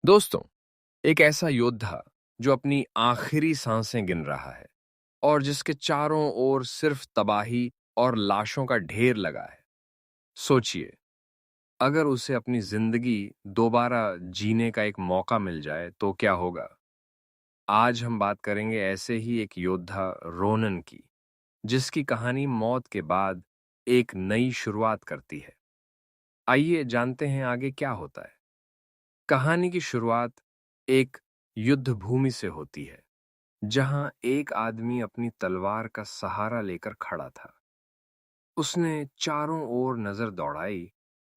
दोस्तों, एक ऐसा योद्धा जो अपनी आखिरी सांसें गिन रहा है और जिसके चारों ओर सिर्फ तबाही और लाशों का ढेर लगा है। सोचिए, अगर उसे अपनी जिंदगी दोबारा जीने का एक मौका मिल जाए तो क्या होगा। आज हम बात करेंगे ऐसे ही एक योद्धा रोनन की, जिसकी कहानी मौत के बाद एक नई शुरुआत करती है। आइए जानते हैं आगे क्या होता है। कहानी की शुरुआत एक युद्ध भूमि से होती है, जहां एक आदमी अपनी तलवार का सहारा लेकर खड़ा था। उसने चारों ओर नजर दौड़ाई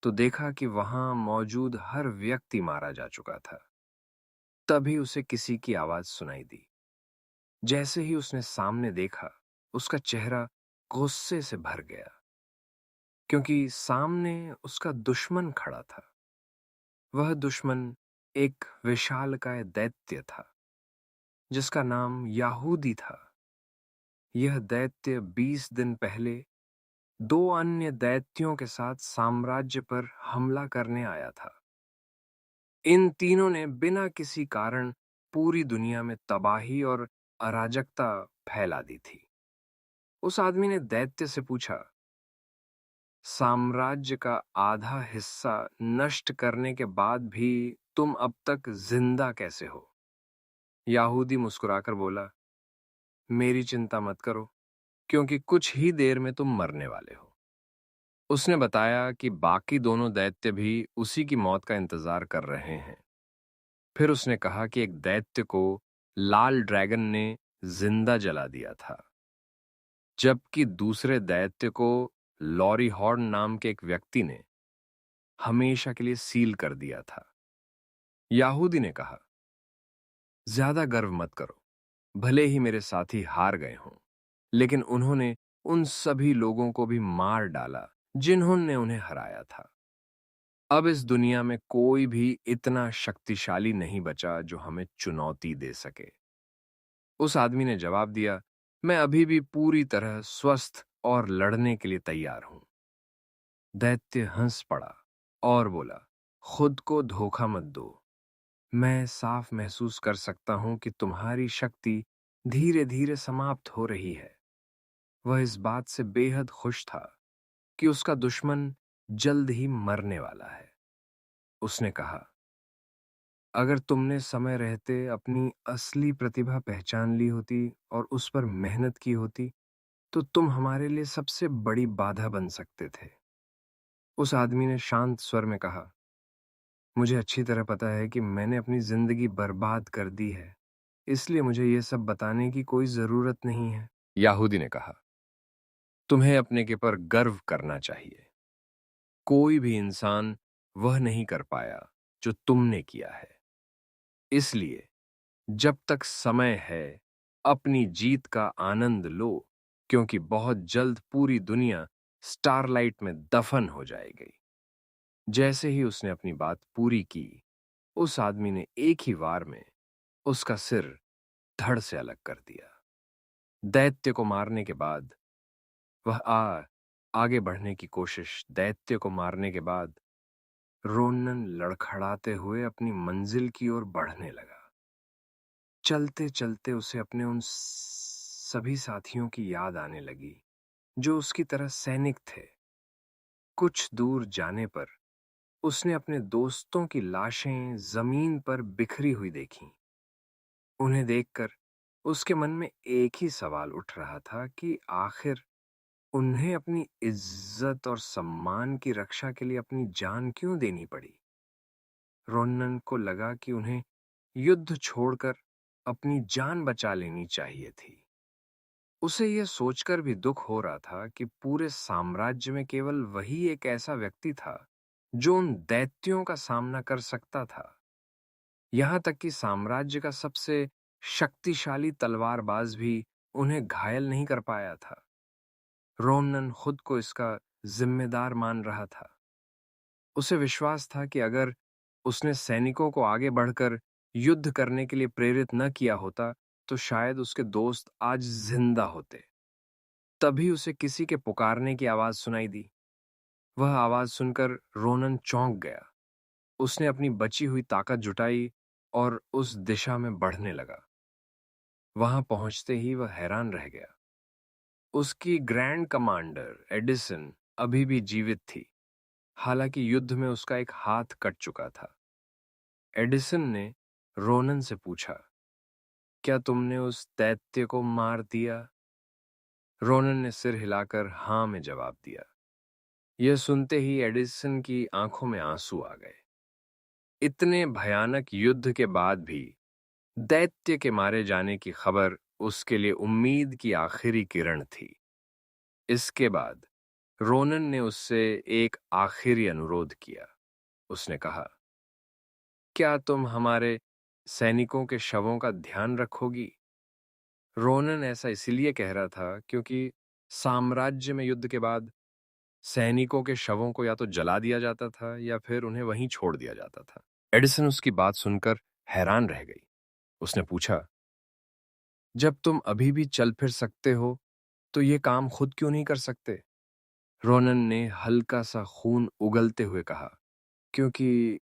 तो देखा कि वहां मौजूद हर व्यक्ति मारा जा चुका था। तभी उसे किसी की आवाज सुनाई दी। जैसे ही उसने सामने देखा, उसका चेहरा गुस्से से भर गया, क्योंकि सामने उसका दुश्मन खड़ा था। वह दुश्मन एक विशालकाय दैत्य था, जिसका नाम याहूदी था। यह दैत्य 20 दिन पहले दो अन्य दैत्यों के साथ साम्राज्य पर हमला करने आया था। इन तीनों ने बिना किसी कारण पूरी दुनिया में तबाही और अराजकता फैला दी थी। उस आदमी ने दैत्य से पूछा, साम्राज्य का आधा हिस्सा नष्ट करने के बाद भी तुम अब तक जिंदा कैसे हो? याहूदी मुस्कुराकर बोला, मेरी चिंता मत करो, क्योंकि कुछ ही देर में तुम मरने वाले हो। उसने बताया कि बाकी दोनों दैत्य भी उसी की मौत का इंतजार कर रहे हैं। फिर उसने कहा कि एक दैत्य को लाल ड्रैगन ने जिंदा जला दिया था, जबकि दूसरे दैत्य को लॉरी हॉर्न नाम के एक व्यक्ति ने हमेशा के लिए सील कर दिया था। याहूदी ने कहा, ज्यादा गर्व मत करो, भले ही मेरे साथी हार गए हों, लेकिन उन्होंने उन सभी लोगों को भी मार डाला जिन्होंने उन्हें हराया था। अब इस दुनिया में कोई भी इतना शक्तिशाली नहीं बचा जो हमें चुनौती दे सके। उस आदमी ने जवाब दिया, मैं अभी भी पूरी तरह स्वस्थ और लड़ने के लिए तैयार हूं। दैत्य हंस पड़ा और बोला, खुद को धोखा मत दो। मैं साफ महसूस कर सकता हूं कि तुम्हारी शक्ति धीरे धीरे समाप्त हो रही है। वह इस बात से बेहद खुश था कि उसका दुश्मन जल्द ही मरने वाला है। उसने कहा, अगर तुमने समय रहते अपनी असली प्रतिभा पहचान ली होती और उस पर मेहनत की होती, तो तुम हमारे लिए सबसे बड़ी बाधा बन सकते थे। उस आदमी ने शांत स्वर में कहा, मुझे अच्छी तरह पता है कि मैंने अपनी जिंदगी बर्बाद कर दी है, इसलिए मुझे यह सब बताने की कोई जरूरत नहीं है। याहूदी ने कहा, तुम्हें अपने के पर गर्व करना चाहिए। कोई भी इंसान वह नहीं कर पाया जो तुमने किया है। इसलिए जब तक समय है, अपनी जीत का आनंद लो, क्योंकि बहुत जल्द पूरी दुनिया स्टारलाइट में दफन हो जाएगी। जैसे ही उसने अपनी बात पूरी की, उस आदमी ने एक ही वार में उसका सिर धड़ से अलग कर दिया। दैत्य को मारने के बाद वह आगे बढ़ने की कोशिश दैत्य को मारने के बाद रोनन लड़खड़ाते हुए अपनी मंजिल की ओर बढ़ने लगा। चलते चलते उसे अपने उन सभी साथियों की याद आने लगी जो उसकी तरह सैनिक थे। कुछ दूर जाने पर उसने अपने दोस्तों की लाशें जमीन पर बिखरी हुई देखीं। उन्हें देखकर उसके मन में एक ही सवाल उठ रहा था कि आखिर उन्हें अपनी इज्जत और सम्मान की रक्षा के लिए अपनी जान क्यों देनी पड़ी। रोनन को लगा कि उन्हें युद्ध छोड़कर अपनी जान बचा लेनी चाहिए थी। उसे यह सोचकर भी दुख हो रहा था कि पूरे साम्राज्य में केवल वही एक ऐसा व्यक्ति था जो उन दैत्यों का सामना कर सकता था। यहां तक कि साम्राज्य का सबसे शक्तिशाली तलवारबाज भी उन्हें घायल नहीं कर पाया था। रोमनन खुद को इसका जिम्मेदार मान रहा था। उसे विश्वास था कि अगर उसने सैनिकों को आगे बढ़कर युद्ध करने के लिए प्रेरित न किया होता, तो शायद उसके दोस्त आज जिंदा होते। तभी उसे किसी के पुकारने की आवाज सुनाई दी। वह आवाज सुनकर रोनन चौंक गया। उसने अपनी बची हुई ताकत जुटाई और उस दिशा में बढ़ने लगा। वहां पहुंचते ही वह हैरान रह गया। उसकी ग्रैंड कमांडर एडिसन अभी भी जीवित थी, हालांकि युद्ध में उसका एक हाथ कट चुका था। एडिसन ने रोनन से पूछा, क्या तुमने उस दैत्य को मार दिया? रोनन ने सिर हिलाकर हां में जवाब दिया। यह सुनते ही एडिसन की आंखों में आंसू आ गए। इतने भयानक युद्ध के बाद भी दैत्य के मारे जाने की खबर उसके लिए उम्मीद की आखिरी किरण थी। इसके बाद रोनन ने उससे एक आखिरी अनुरोध किया। उसने कहा, क्या तुम हमारे सैनिकों के शवों का ध्यान रखोगी? रोनन ऐसा इसलिए कह रहा था क्योंकि साम्राज्य में युद्ध के बाद सैनिकों के शवों को या तो जला दिया जाता था या फिर उन्हें वहीं छोड़ दिया जाता था। एडिसन उसकी बात सुनकर हैरान रह गई। उसने पूछा, जब तुम अभी भी चल फिर सकते हो तो ये काम खुद क्यों नहीं कर सकते? रोनन ने हल्का सा खून उगलते हुए कहा, क्योंकि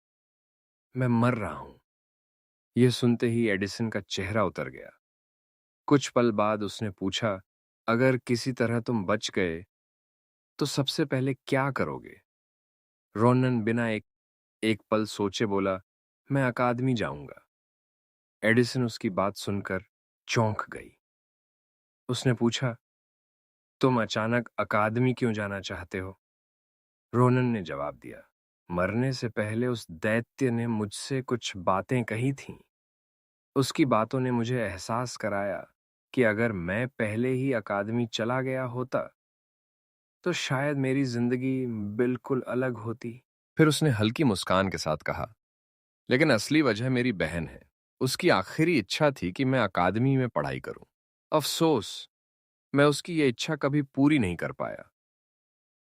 मैं मर रहा हूं। यह सुनते ही एडिसन का चेहरा उतर गया। कुछ पल बाद उसने पूछा, अगर किसी तरह तुम बच गए तो सबसे पहले क्या करोगे? रोनन बिना एक पल सोचे बोला, मैं अकादमी जाऊंगा। एडिसन उसकी बात सुनकर चौंक गई। उसने पूछा, तुम अचानक अकादमी क्यों जाना चाहते हो? रोनन ने जवाब दिया, मरने से पहले उस दैत्य ने मुझसे कुछ बातें कही थीं। उसकी बातों ने मुझे एहसास कराया कि अगर मैं पहले ही अकादमी चला गया होता तो शायद मेरी जिंदगी बिल्कुल अलग होती। फिर उसने हल्की मुस्कान के साथ कहा, लेकिन असली वजह मेरी बहन है। उसकी आखिरी इच्छा थी कि मैं अकादमी में पढ़ाई करूं। अफसोस, मैं उसकी ये इच्छा कभी पूरी नहीं कर पाया।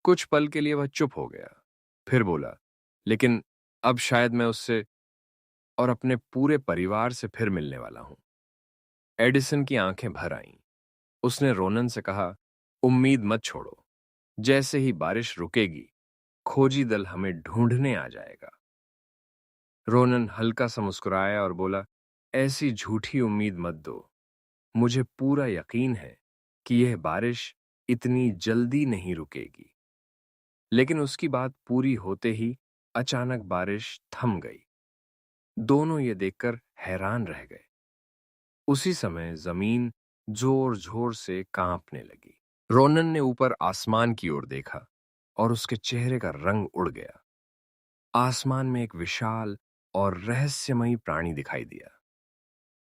कुछ पल के लिए वह चुप हो गया, फिर बोला, लेकिन अब शायद मैं उससे और अपने पूरे परिवार से फिर मिलने वाला हूं। एडिसन की आंखें भर आईं। उसने रोनन से कहा, उम्मीद मत छोड़ो। जैसे ही बारिश रुकेगी, खोजी दल हमें ढूंढने आ जाएगा। रोनन हल्का सा मुस्कुराया और बोला, ऐसी झूठी उम्मीद मत दो। मुझे पूरा यकीन है कि यह बारिश इतनी जल्दी नहीं रुकेगी। लेकिन उसकी बात पूरी होते ही अचानक बारिश थम गई। दोनों ये देखकर हैरान रह गए। उसी समय जमीन जोर जोर से कांपने लगी। रोनन ने ऊपर आसमान की ओर देखा और उसके चेहरे का रंग उड़ गया। आसमान में एक विशाल और रहस्यमयी प्राणी दिखाई दिया।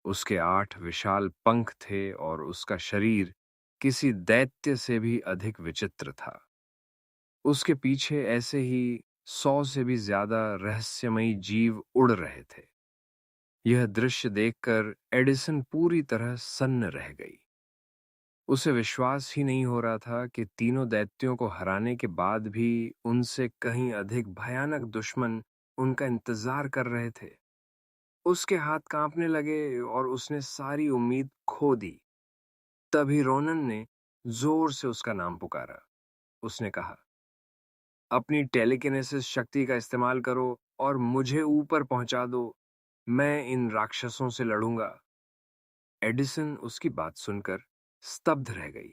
उसके 8 विशाल पंख थे और उसका शरीर किसी दैत्य से भी अधिक विचित्र था। उसके पीछे ऐसे ही 100 से भी ज्यादा रहस्यमयी जीव उड़ रहे थे। यह दृश्य देखकर एडिसन पूरी तरह सन्न रह गई। उसे विश्वास ही नहीं हो रहा था कि तीनों दैत्यों को हराने के बाद भी उनसे कहीं अधिक भयानक दुश्मन उनका इंतजार कर रहे थे। उसके हाथ कांपने लगे और उसने सारी उम्मीद खो दी। तभी रोनन ने जोर से उसका नाम पुकारा। उसने कहा, अपनी टेलीकिनेसिस शक्ति का इस्तेमाल करो और मुझे ऊपर पहुंचा दो। मैं इन राक्षसों से लड़ूंगा। एडिसन उसकी बात सुनकर स्तब्ध रह गई।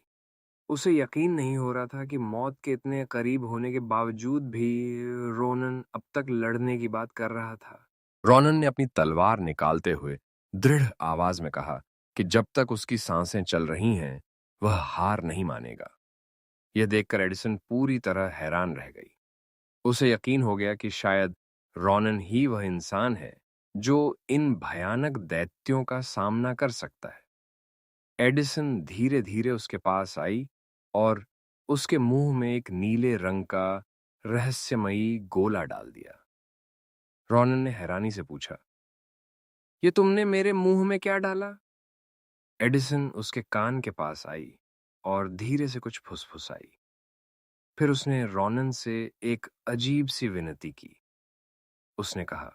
उसे यकीन नहीं हो रहा था कि मौत के इतने करीब होने के बावजूद भी रोनन अब तक लड़ने की बात कर रहा था। रोनन ने अपनी तलवार निकालते हुए दृढ़ आवाज में कहा कि जब तक उसकी सांसें चल रही हैं, वह हार नहीं मानेगा। यह देखकर एडिसन पूरी तरह हैरान रह गई। उसे यकीन हो गया कि शायद रोनन ही वह इंसान है जो इन भयानक दैत्यों का सामना कर सकता है। एडिसन धीरे धीरे उसके पास आई और उसके मुंह में एक नीले रंग का रहस्यमयी गोला डाल दिया। रोनन ने हैरानी से पूछा, ये तुमने मेरे मुंह में क्या डाला? एडिसन उसके कान के पास आई और धीरे से कुछ फुसफुसाई। फिर उसने रोनन से एक अजीब सी विनती की। उसने कहा,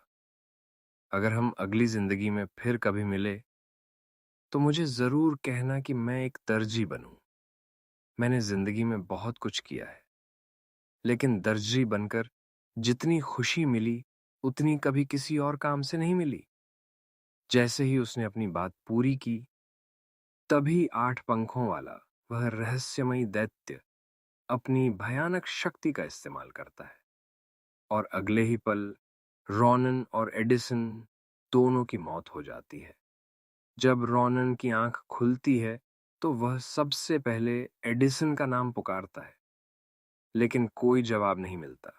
अगर हम अगली जिंदगी में फिर कभी मिले तो मुझे जरूर कहना कि मैं एक दर्जी बनूं। मैंने जिंदगी में बहुत कुछ किया है, लेकिन दर्जी बनकर जितनी खुशी मिली उतनी कभी किसी और काम से नहीं मिली। जैसे ही उसने अपनी बात पूरी की, तभी 8 पंखों वाला वह रहस्यमयी दैत्य अपनी भयानक शक्ति का इस्तेमाल करता है और अगले ही पल रॉनन और एडिसन दोनों की मौत हो जाती है। जब रॉनन की आंख खुलती है तो वह सबसे पहले एडिसन का नाम पुकारता है, लेकिन कोई जवाब नहीं मिलता।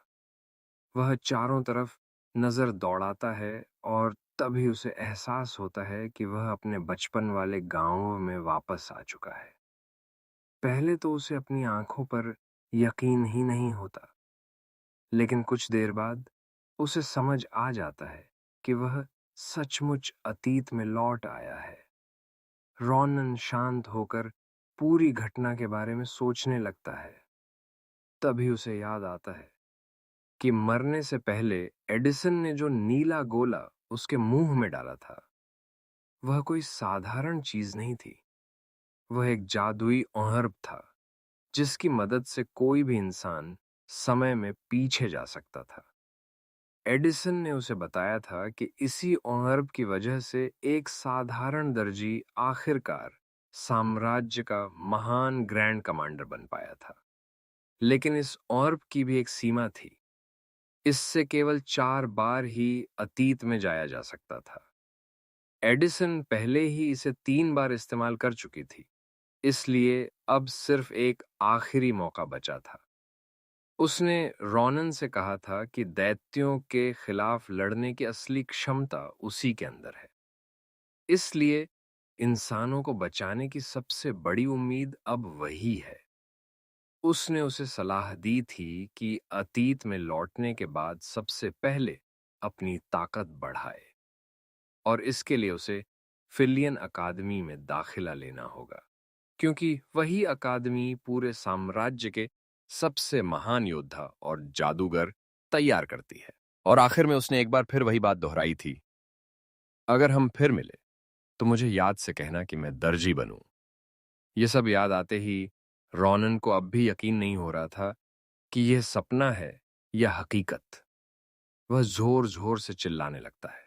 वह चारों तरफ नजर दौड़ाता है और तभी उसे एहसास होता है कि वह अपने बचपन वाले गांव में वापस आ चुका है। पहले तो उसे अपनी आंखों पर यकीन ही नहीं होता, लेकिन कुछ देर बाद उसे समझ आ जाता है कि वह सचमुच अतीत में लौट आया है। रॉनन शांत होकर पूरी घटना के बारे में सोचने लगता है। तभी उसे याद आता है कि मरने से पहले एडिसन ने जो नीला गोला उसके मुंह में डाला था, वह कोई साधारण चीज नहीं थी। वह एक जादुई ओहर्ब था, जिसकी मदद से कोई भी इंसान समय में पीछे जा सकता था। एडिसन ने उसे बताया था कि इसी ओहर्ब की वजह से एक साधारण दर्जी आखिरकार साम्राज्य का महान ग्रैंड कमांडर बन पाया था। लेकिन इस ओहर्ब की भी एक सीमा थी। इससे केवल 4 बार ही अतीत में जाया जा सकता था। एडिसन पहले ही इसे 3 बार इस्तेमाल कर चुकी थी, इसलिए अब सिर्फ एक आखिरी मौका बचा था। उसने रॉनन से कहा था कि दैत्यों के खिलाफ लड़ने की असली क्षमता उसी के अंदर है। इसलिए इंसानों को बचाने की सबसे बड़ी उम्मीद अब वही है। उसने उसे सलाह दी थी कि अतीत में लौटने के बाद सबसे पहले अपनी ताकत बढ़ाए और इसके लिए उसे फिलियन अकादमी में दाखिला लेना होगा, क्योंकि वही अकादमी पूरे साम्राज्य के सबसे महान योद्धा और जादूगर तैयार करती है। और आखिर में उसने एक बार फिर वही बात दोहराई थी, अगर हम फिर मिले तो मुझे याद से कहना कि मैं दर्जी बनूं। ये सब याद आते ही रॉनन को अब भी यकीन नहीं हो रहा था कि यह सपना है या हकीकत। वह जोर जोर से चिल्लाने लगता है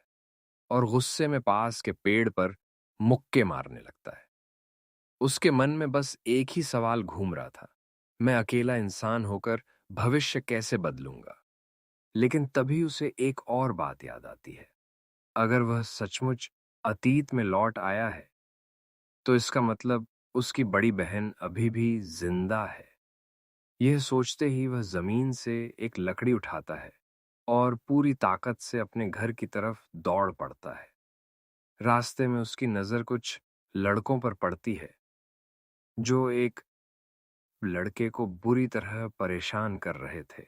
और गुस्से में पास के पेड़ पर मुक्के मारने लगता है। उसके मन में बस एक ही सवाल घूम रहा था, मैं अकेला इंसान होकर भविष्य कैसे बदलूंगा। लेकिन तभी उसे एक और बात याद आती है, अगर वह सचमुच अतीत में लौट आया है तो इसका मतलब उसकी बड़ी बहन अभी भी जिंदा है। यह सोचते ही वह जमीन से एक लकड़ी उठाता है और पूरी ताकत से अपने घर की तरफ दौड़ पड़ता है। रास्ते में उसकी नजर कुछ लड़कों पर पड़ती है जो एक लड़के को बुरी तरह परेशान कर रहे थे।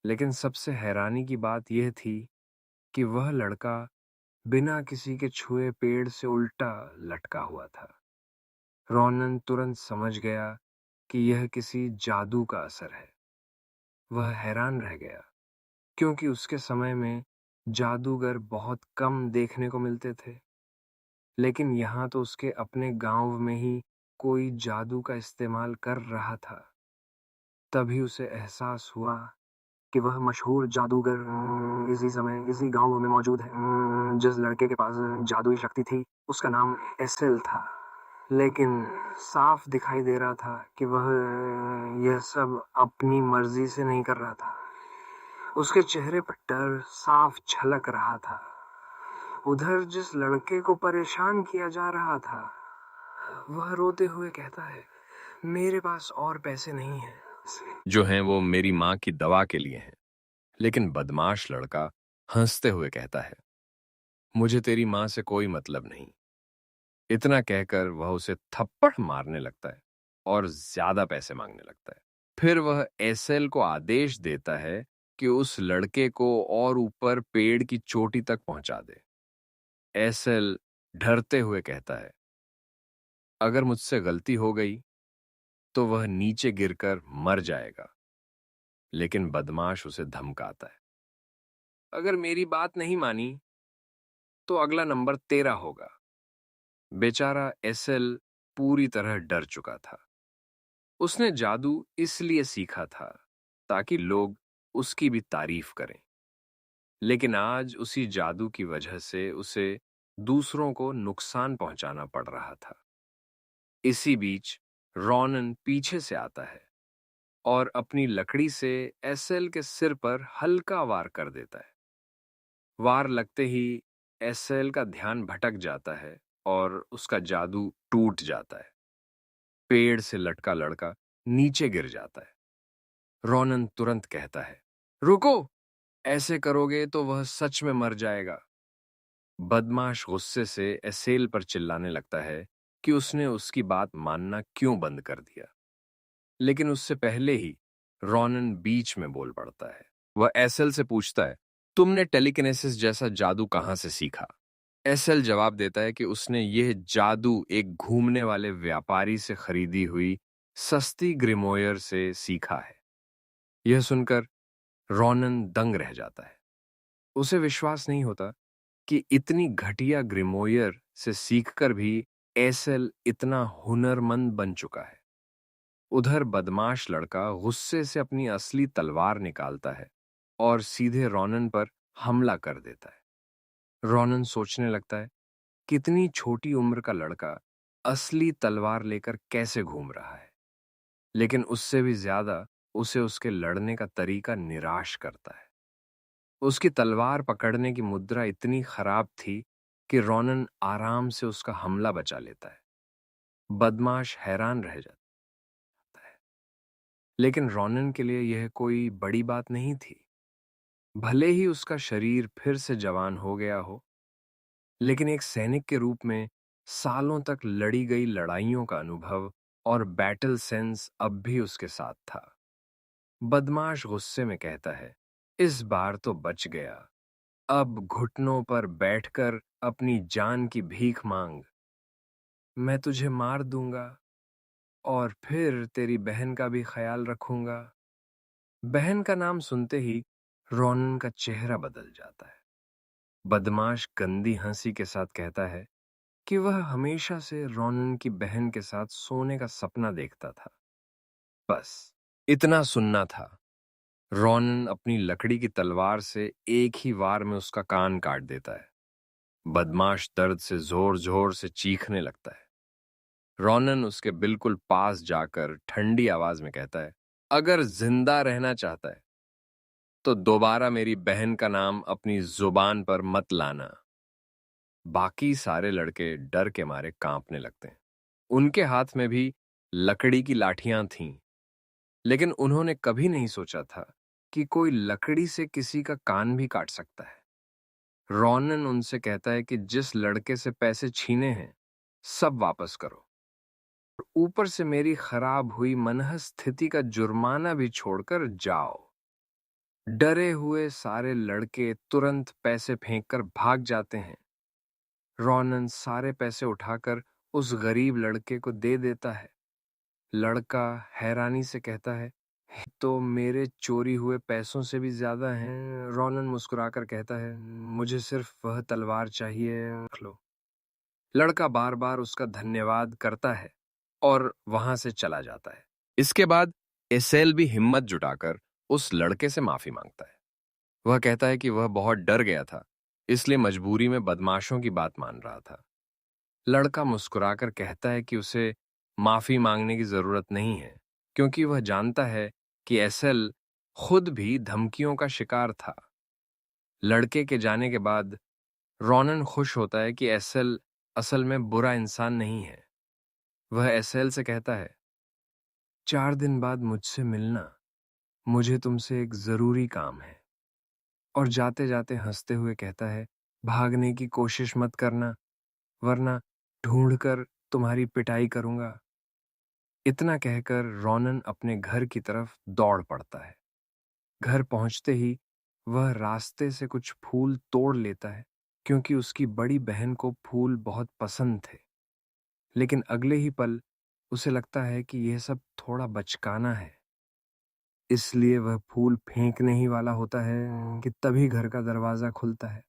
लेकिन सबसे हैरानी की बात यह थी कि वह लड़का बिना किसी के छुए पेड़ से उल्टा लटका हुआ था। रॉनन तुरंत समझ गया कि यह किसी जादू का असर है। वह हैरान रह गया, क्योंकि उसके समय में जादूगर बहुत कम देखने को मिलते थे। लेकिन यहाँ तो उसके अपने गांव में ही कोई जादू का इस्तेमाल कर रहा था। तभी उसे एहसास हुआ कि वह मशहूर जादूगर इसी समय इसी गांव में मौजूद है। जिस लड़के के पास जादुई शक्ति थी उसका नाम एसेल था। लेकिन साफ दिखाई दे रहा था कि वह यह सब अपनी मर्जी से नहीं कर रहा था। उसके चेहरे पर डर साफ झलक रहा था। उधर जिस लड़के को परेशान किया जा रहा था, वह रोते हुए कहता है, मेरे पास और पैसे नहीं हैं जो हैं वो मेरी माँ की दवा के लिए हैं। लेकिन बदमाश लड़का हंसते हुए कहता है, मुझे तेरी माँ से कोई मतलब नहीं। इतना कहकर वह उसे थप्पड़ मारने लगता है और ज्यादा पैसे मांगने लगता है। फिर वह एसएल को आदेश देता है कि उस लड़के को और ऊपर पेड़ की चोटी तक पहुंचा दे। एसएल डरते हुए कहता है, अगर मुझसे गलती हो गई तो वह नीचे गिरकर मर जाएगा। लेकिन बदमाश उसे धमकाता है, अगर मेरी बात नहीं मानी तो अगला नंबर तेरा होगा। बेचारा एसएल पूरी तरह डर चुका था। उसने जादू इसलिए सीखा था ताकि लोग उसकी भी तारीफ करें। लेकिन आज उसी जादू की वजह से उसे दूसरों को नुकसान पहुंचाना पड़ रहा था। इसी बीच रॉनन पीछे से आता है और अपनी लकड़ी से एसएल के सिर पर हल्का वार कर देता है। वार लगते ही एसएल का ध्यान भटक जाता है और उसका जादू टूट जाता है। पेड़ से लटका लड़का नीचे गिर जाता है। रॉनन तुरंत कहता है, रुको, ऐसे करोगे तो वह सच में मर जाएगा। बदमाश गुस्से से एसेल पर चिल्लाने लगता है कि उसने उसकी बात मानना क्यों बंद कर दिया। लेकिन उससे पहले ही रॉनन बीच में बोल पड़ता है। वह एसेल से पूछता है, तुमने टेलीकिनेसिस जैसा जादू कहां से सीखा? एसेल जवाब देता है कि उसने यह जादू एक घूमने वाले व्यापारी से खरीदी हुई सस्ती ग्रिमोयर से सीखा है। यह सुनकर रॉनन दंग रह जाता है। उसे विश्वास नहीं होता कि इतनी घटिया ग्रिमोयर से सीखकर भी एसेल इतना हुनरमंद बन चुका है। उधर बदमाश लड़का गुस्से से अपनी असली तलवार निकालता है और सीधे रॉनन पर हमला कर देता है। रॉनन सोचने लगता है, कितनी छोटी उम्र का लड़का असली तलवार लेकर कैसे घूम रहा है। लेकिन उससे भी ज्यादा उसे उसके लड़ने का तरीका निराश करता है। उसकी तलवार पकड़ने की मुद्रा इतनी खराब थी कि रॉनन आराम से उसका हमला बचा लेता है। बदमाश हैरान रह जाता है। लेकिन रॉनन के लिए यह कोई बड़ी बात नहीं थी। भले ही उसका शरीर फिर से जवान हो गया हो, लेकिन एक सैनिक के रूप में सालों तक लड़ी गई लड़ाइयों का अनुभव और बैटल सेंस अब भी उसके साथ था। बदमाश गुस्से में कहता है, इस बार तो बच गया। अब घुटनों पर बैठकर अपनी जान की भीख मांग। मैं तुझे मार दूंगा और फिर तेरी बहन का भी ख्याल रखूंगा। बहन का नाम सुनते ही रॉनन का चेहरा बदल जाता है। बदमाश गंदी हंसी के साथ कहता है कि वह हमेशा से रॉनन की बहन के साथ सोने का सपना देखता था। बस इतना सुनना था। रॉनन अपनी लकड़ी की तलवार से एक ही वार में उसका कान काट देता है। बदमाश दर्द से जोर जोर से चीखने लगता है। रॉनन उसके बिल्कुल पास जाकर ठंडी आवाज में कहता है, अगर जिंदा रहना चाहता है तो दोबारा मेरी बहन का नाम अपनी जुबान पर मत लाना। बाकी सारे लड़के डर के मारे कांपने लगते हैं। उनके हाथ में भी लकड़ी की लाठियां थीं, लेकिन उन्होंने कभी नहीं सोचा था कि कोई लकड़ी से किसी का कान भी काट सकता है। रॉनन उनसे कहता है कि जिस लड़के से पैसे छीने हैं, सब वापस करो। ऊपर से मेरी खराब हुई मनहस स्थिति का जुर्माना भी छोड़कर जाओ। डरे हुए सारे लड़के तुरंत पैसे फेंककर भाग जाते हैं। रॉनन सारे पैसे उठाकर उस गरीब लड़के को दे देता है। लड़का हैरानी से कहता है, तो मेरे चोरी हुए पैसों से भी ज्यादा हैं। रॉनन मुस्कुराकर कहता है, मुझे सिर्फ वह तलवार चाहिए, रख लो। लड़का बार बार उसका धन्यवाद करता है और वहां से चला जाता है। इसके बाद एसेल भी हिम्मत जुटाकर उस लड़के से माफी मांगता है। वह कहता है कि वह बहुत डर गया था, इसलिए मजबूरी में बदमाशों की बात मान रहा था। लड़का मुस्कुराकर कहता है कि उसे माफी मांगने की जरूरत नहीं है, क्योंकि वह जानता है कि एसेल खुद भी धमकियों का शिकार था। लड़के के जाने के बाद रॉनन खुश होता है कि एसेल असल में बुरा इंसान नहीं है। वह एसेल से कहता है, 4 दिन बाद मुझसे मिलना, मुझे तुमसे एक जरूरी काम है। और जाते जाते हंसते हुए कहता है, भागने की कोशिश मत करना, वरना ढूंढकर तुम्हारी पिटाई करूंगा। इतना कहकर रॉनन अपने घर की तरफ दौड़ पड़ता है। घर पहुंचते ही वह रास्ते से कुछ फूल तोड़ लेता है, क्योंकि उसकी बड़ी बहन को फूल बहुत पसंद थे। लेकिन अगले ही पल उसे लगता है कि यह सब थोड़ा बचकाना है। इसलिए वह फूल फेंकने ही वाला होता है कि तभी घर का दरवाजा खुलता है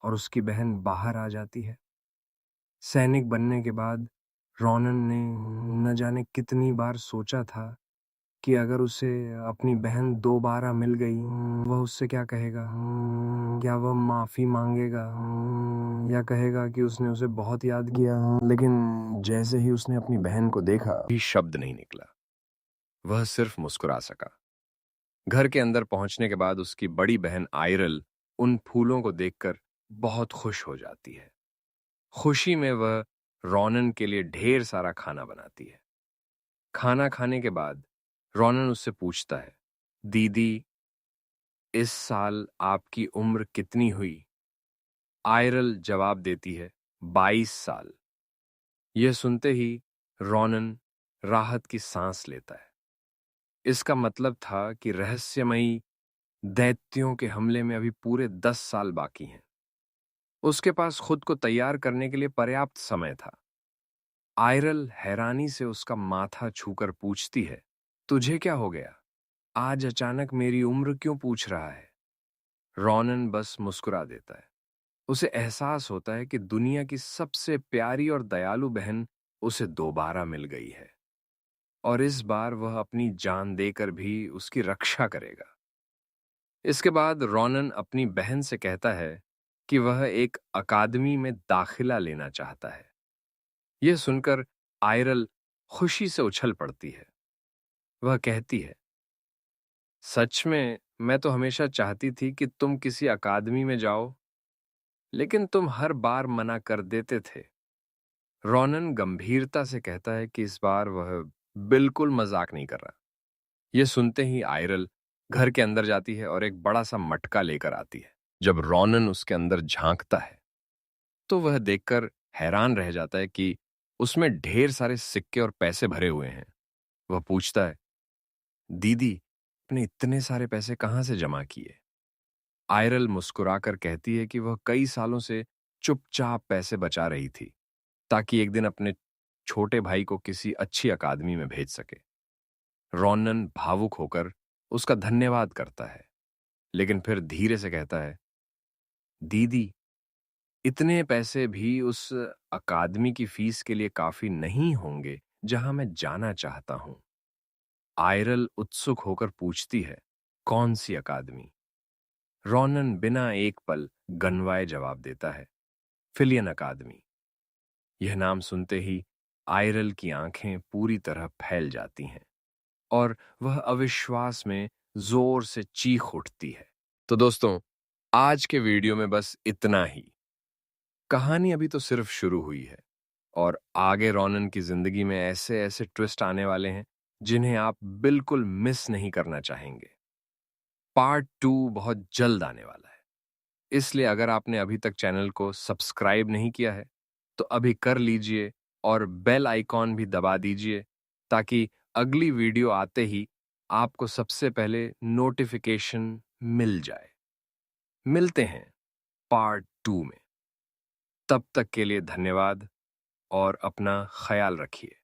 और उसकी बहन बाहर आ जाती है। सैनिक बनने के बाद रॉनन ने न जाने कितनी बार सोचा था कि अगर उसे अपनी बहन दोबारा मिल गई, वह उससे क्या कहेगा? क्या वह माफी मांगेगा या कहेगा कि उसने उसे बहुत याद किया? लेकिन जैसे ही उसने अपनी बहन को देखा, भी शब्द नहीं निकला। वह सिर्फ मुस्कुरा सका। घर के अंदर पहुंचने के बाद उसकी बड़ी बहन आयरल उन फूलों को देखकर बहुत खुश हो जाती है। खुशी में वह रोनन के लिए ढेर सारा खाना बनाती है। खाना खाने के बाद रोनन उससे पूछता है, दीदी, इस साल आपकी उम्र कितनी हुई? आयरल जवाब देती है, 22 साल। यह सुनते ही रोनन राहत की सांस लेता है। इसका मतलब था कि रहस्यमयी दैत्यों के हमले में अभी पूरे 10 साल बाकी हैं। उसके पास खुद को तैयार करने के लिए पर्याप्त समय था। आयरल हैरानी से उसका माथा छूकर पूछती है, तुझे क्या हो गया? आज अचानक मेरी उम्र क्यों पूछ रहा है? रोनन बस मुस्कुरा देता है। उसे एहसास होता है कि दुनिया की सबसे प्यारी और दयालु बहन उसे दोबारा मिल गई है और इस बार वह अपनी जान देकर भी उसकी रक्षा करेगा। इसके बाद रोनन अपनी बहन से कहता है कि वह एक अकादमी में दाखिला लेना चाहता है। यह सुनकर आयरल खुशी से उछल पड़ती है। वह कहती है, सच में मैं तो हमेशा चाहती थी कि तुम किसी अकादमी में जाओ, लेकिन तुम हर बार मना कर देते थे। रोनन गंभीरता से कहता है कि इस बार वह बिल्कुल मजाक नहीं कर रहा। यह सुनते ही आयरल घर के अंदर जाती है और एक बड़ा सा मटका लेकर आती है। जब रोनन उसके अंदर झांकता है तो वह देखकर हैरान रह जाता है कि उसमें ढेर सारे सिक्के और पैसे भरे हुए हैं। वह पूछता है, दीदी, अपने इतने सारे पैसे कहां से जमा किए? आयरल मुस्कुराकर कहती है कि वह कई सालों से चुपचाप पैसे बचा रही थी ताकि एक दिन अपने छोटे भाई को किसी अच्छी अकादमी में भेज सके। रोनन भावुक होकर उसका धन्यवाद करता है, लेकिन फिर धीरे से कहता है, दीदी, इतने पैसे भी उस अकादमी की फीस के लिए काफी नहीं होंगे जहां मैं जाना चाहता हूं। आयरल उत्सुक होकर पूछती है, कौन सी अकादमी? रोनन बिना एक पल गनवाए जवाब देता है, फिलियन अकादमी। यह नाम सुनते ही आयरल की आंखें पूरी तरह फैल जाती हैं और वह अविश्वास में जोर से चीख उठती है। तो दोस्तों, आज के वीडियो में बस इतना ही। कहानी अभी तो सिर्फ शुरू हुई है और आगे रोनन की जिंदगी में ऐसे ऐसे ट्विस्ट आने वाले हैं जिन्हें आप बिल्कुल मिस नहीं करना चाहेंगे। पार्ट 2 बहुत जल्द आने वाला है, इसलिए अगर आपने अभी तक चैनल को सब्सक्राइब नहीं किया है तो अभी कर लीजिए और बेल आइकॉन भी दबा दीजिए ताकि अगली वीडियो आते ही आपको सबसे पहले नोटिफिकेशन मिल जाए। मिलते हैं पार्ट 2 में। तब तक के लिए धन्यवाद और अपना ख्याल रखिए।